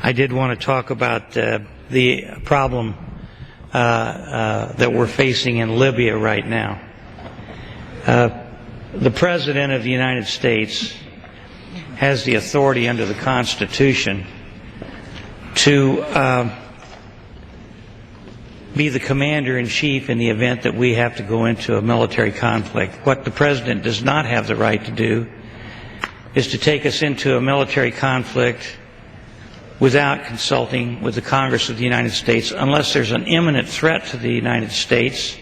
I did want to talk about the problem that we're facing in Libya right now. The President of the United States has the authority under the Constitution to be the commander-in-chief in the event that we have to go into a military conflict. What the President does not have the right to do is to take us into a military conflict without consulting with the Congress of the United States unless there's an imminent threat to the United States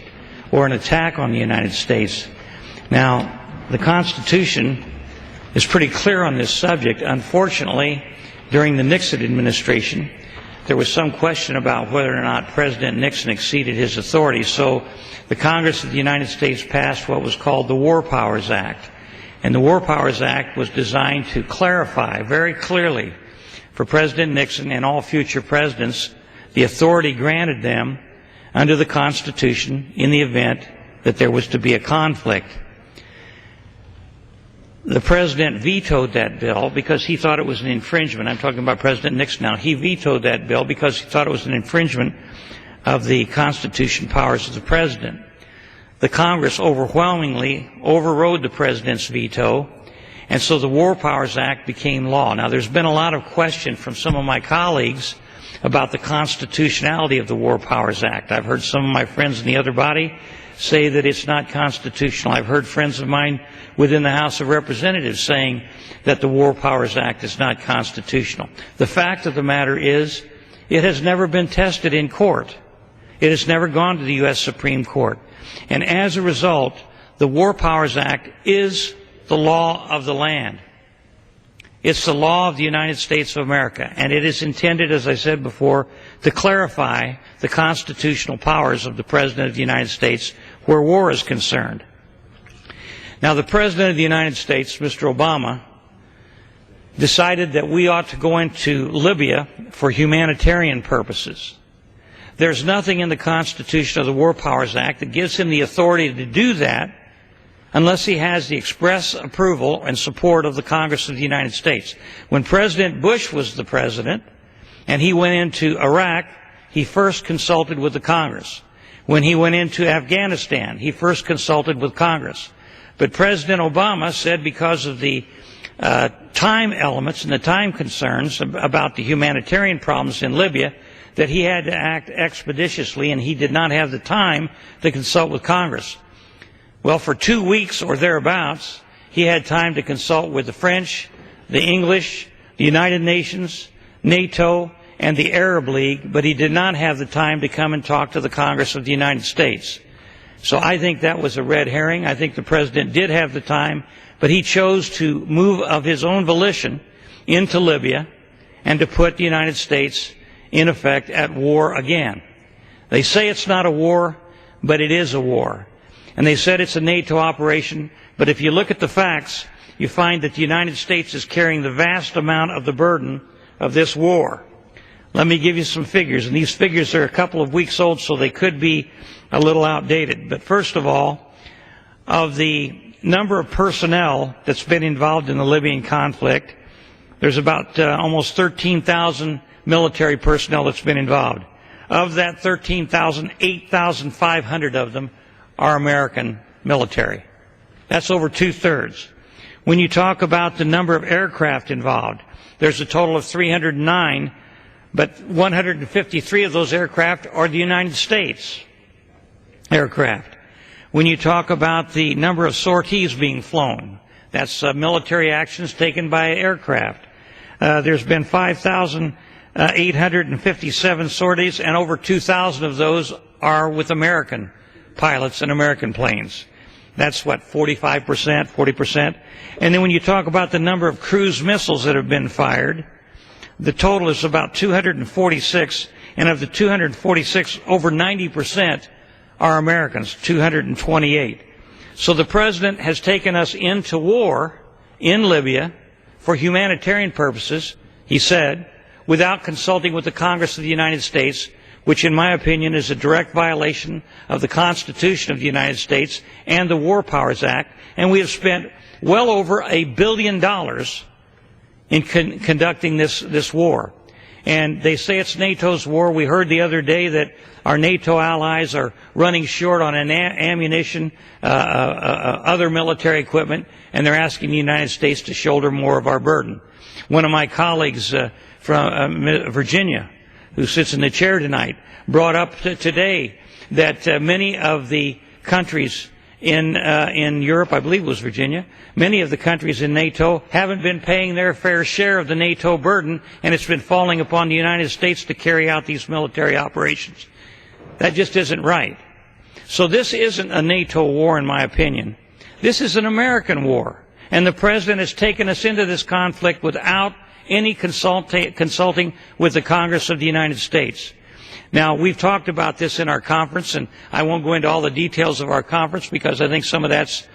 or an attack on the United States. Now, the Constitution is pretty clear on this subject. Unfortunately, during the Nixon administration, there was some question about whether or not President Nixon exceeded his authority. So the Congress of the United States passed what was called the War Powers Act. And the War Powers Act was designed to clarify very clearly for President Nixon and all future presidents the authority granted them under the Constitution in the event that there was to be a conflict. The President vetoed that bill because he thought it was an infringement. I'm talking about President Nixon now. He vetoed that bill because he thought it was an infringement of the Constitution powers of the President. The Congress overwhelmingly overrode the President's veto, and so the War Powers Act became law. Now, there's been a lot of question from some of my colleagues about the constitutionality of the War Powers Act. I've heard some of my friends in the other body say that it's not constitutional. I've heard friends of mine within the House of Representatives saying that the War Powers Act is not constitutional. The fact of the matter is, it has never been tested in court. It has never gone to the U.S. Supreme Court. And as a result, the War Powers Act is the law of the land. It's the law of the United States of America, and it is intended, as I said before, to clarify the constitutional powers of the President of the United States where war is concerned. Now, the President of the United States, Mr. Obama, decided that we ought to go into Libya for humanitarian purposes. There's nothing in the Constitution of the War Powers Act that gives him the authority to do that unless he has the express approval and support of the Congress of the United States. When President Bush was the president and he went into Iraq, he first consulted with the Congress. When he went into Afghanistan, he first consulted with Congress. But President Obama said because of the time elements and the time concerns about the humanitarian problems in Libya that he had to act expeditiously, and he did not have the time to consult with Congress. Well, for 2 weeks or thereabouts, he had time to consult with the French, the English, the United Nations, NATO, and the Arab League, but he did not have the time to come and talk to the Congress of the United States. So I think that was a red herring. I think the President did have the time, but he chose to move of his own volition into Libya and to put the United States, in effect, at war again. They say it's not a war, but it is a war. And they said it's a NATO operation, but if you look at the facts, you find that the United States is carrying the vast amount of the burden of this war. Let me give you some figures, and these figures are a couple of weeks old, so they could be a little outdated. But first of all, of the number of personnel that's been involved in the Libyan conflict, there's about almost 13,000 military personnel that's been involved. Of that 13,000, 8,500 of them are American military. That's over 2/3. When you talk about the number of aircraft involved, there's a total of 309, but 153 of those aircraft are the United States aircraft. When you talk about the number of sorties being flown, that's military actions taken by aircraft. There's been 5,857 sorties, and over 2,000 of those are with American pilots and American planes. That's what, 45%, 40%? And then when you talk about the number of cruise missiles that have been fired, the total is about 246, and of the 246, over 90% are Americans, 228. So the President has taken us into war in Libya for humanitarian purposes, he said, without consulting with the Congress of the United States, which in my opinion is a direct violation of the Constitution of the United States and the War Powers Act, and we have spent well over $1 billion in conducting this war. And they say it's NATO's war. We heard the other day that our NATO allies are running short on ammunition, other military equipment, and they're asking the United States to shoulder more of our burden. One of my colleagues from Virginia, who sits in the chair tonight, brought up today that many of the countries in Europe, I believe it was Virginia, many of the countries in NATO haven't been paying their fair share of the NATO burden, and it's been falling upon the United States to carry out these military operations. That just isn't right. So this isn't a NATO war, in my opinion. This is an American war, and the President has taken us into this conflict without any consulting with the Congress of the United States. Now, we've talked about this in our conference, and I won't go into all the details of our conference because I think some of that's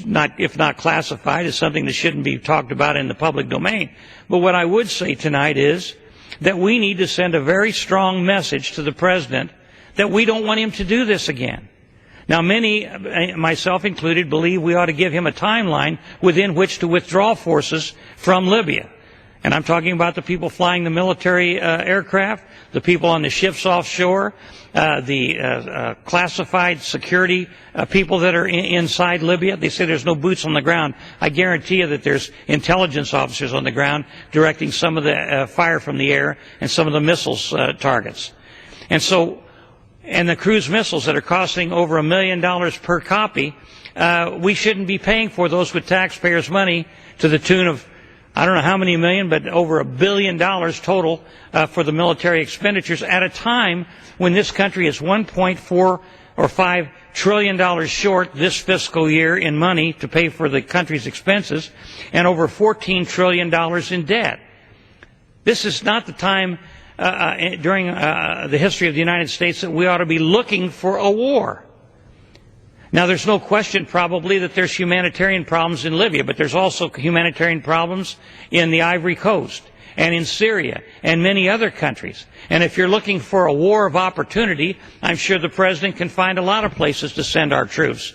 not, if not classified, is something that shouldn't be talked about in the public domain. But what I would say tonight is that we need to send a very strong message to the President that we don't want him to do this again. Now, many, myself included, believe we ought to give him a timeline within which to withdraw forces from Libya. And I'm talking about the people flying the military aircraft, the people on the ships offshore, the classified security people that are inside Libya. They say there's no boots on the ground. I guarantee you that there's intelligence officers on the ground directing some of the fire from the air and some of the missiles targets. And so, and the cruise missiles that are costing over $1 million per copy, we shouldn't be paying for those with taxpayers' money to the tune of, I don't know how many million, but over $1 billion total for the military expenditures at a time when this country is $1.4 or $5 trillion short this fiscal year in money to pay for the country's expenses and over $14 trillion in debt. This is not the time during the history of the United States that we ought to be looking for a war. Now, there's no question probably that there's humanitarian problems in Libya, but there's also humanitarian problems in the Ivory Coast and in Syria and many other countries. And if you're looking for a war of opportunity, I'm sure the President can find a lot of places to send our troops.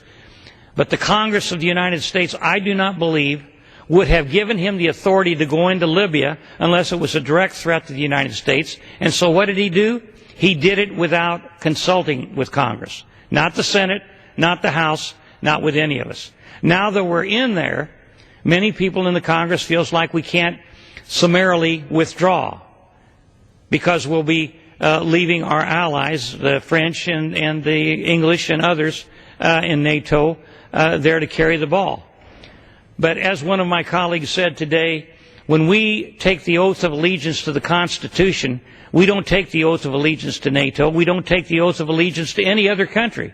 But the Congress of the United States, I do not believe, would have given him the authority to go into Libya unless it was a direct threat to the United States. And so what did he do? He did it without consulting with Congress. Not the Senate, not the House, not with any of us. Now that we're in there, many people in the Congress feels like we can't summarily withdraw because we'll be leaving our allies, the French and the English and others in NATO, there to carry the ball. But as one of my colleagues said today, when we take the oath of allegiance to the Constitution, we don't take the oath of allegiance to NATO. We don't take the oath of allegiance to any other country.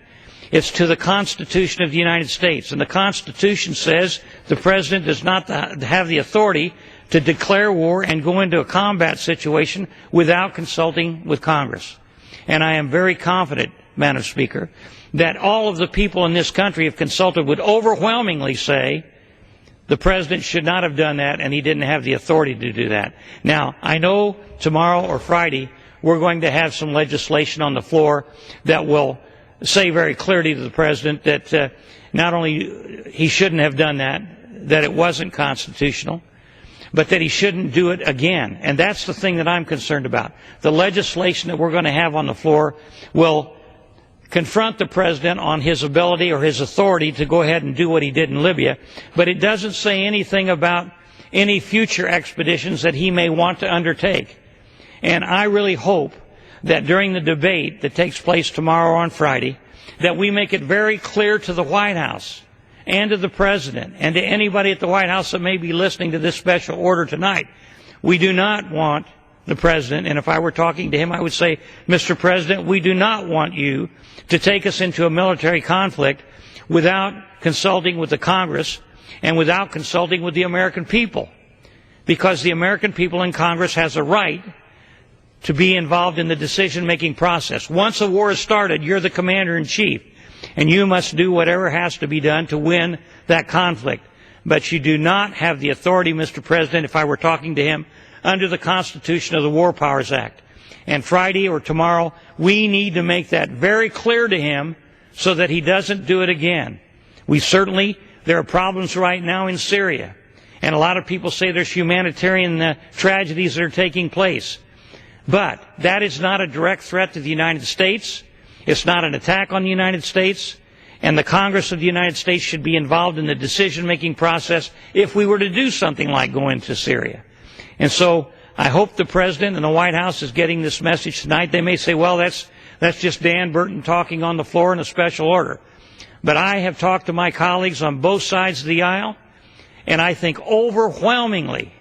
It's to the Constitution of the United States. And the Constitution says the President does not have the authority to declare war and go into a combat situation without consulting with Congress. And I am very confident, Madam Speaker, that all of the people in this country have consulted would overwhelmingly say the President should not have done that and he didn't have the authority to do that. Now, I know tomorrow or Friday we're going to have some legislation on the floor that will say very clearly to the President that not only he shouldn't have done that it wasn't constitutional, but that he shouldn't do it again. And that's the thing that I'm concerned about. The legislation that we're going to have on the floor will confront the President on his ability or his authority to go ahead and do what he did in Libya, but it doesn't say anything about any future expeditions that he may want to undertake. And I really hope that during the debate that takes place tomorrow on Friday, that we make it very clear to the White House and to the President and to anybody at the White House that may be listening to this special order tonight, we do not want the President, and if I were talking to him, I would say, Mr. President, we do not want you to take us into a military conflict without consulting with the Congress and without consulting with the American people, because the American people in Congress has a right to be involved in the decision-making process. Once a war is started, you're the commander-in-chief, and you must do whatever has to be done to win that conflict. But you do not have the authority, Mr. President, if I were talking to him, under the Constitution of the War Powers Act. And Friday or tomorrow, we need to make that very clear to him so that he doesn't do it again. There are problems right now in Syria, and a lot of people say there's humanitarian tragedies that are taking place. But that is not a direct threat to the United States. It's not an attack on the United States. And the Congress of the United States should be involved in the decision-making process if we were to do something like go into Syria. And so I hope the President and the White House is getting this message tonight. They may say, well, that's just Dan Burton talking on the floor in a special order. But I have talked to my colleagues on both sides of the aisle, and I think overwhelmingly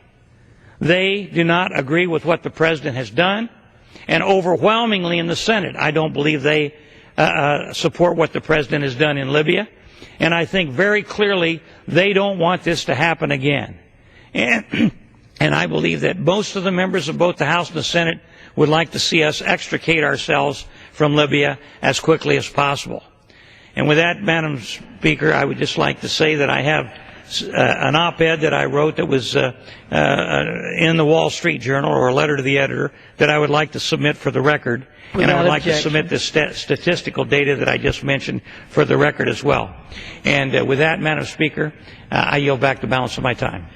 they do not agree with what the President has done. And overwhelmingly in the Senate, I don't believe they support what the President has done in Libya. And I think very clearly they don't want this to happen again. And I believe that most of the members of both the House and the Senate would like to see us extricate ourselves from Libya as quickly as possible. And with that, Madam Speaker, I would just like to say that I have an op-ed that I wrote that was in the Wall Street Journal, or a letter to the editor, that I would like to submit for the record. And I would like to submit the statistical data that I just mentioned for the record as well. And with that, Madam Speaker, I yield back the balance of my time.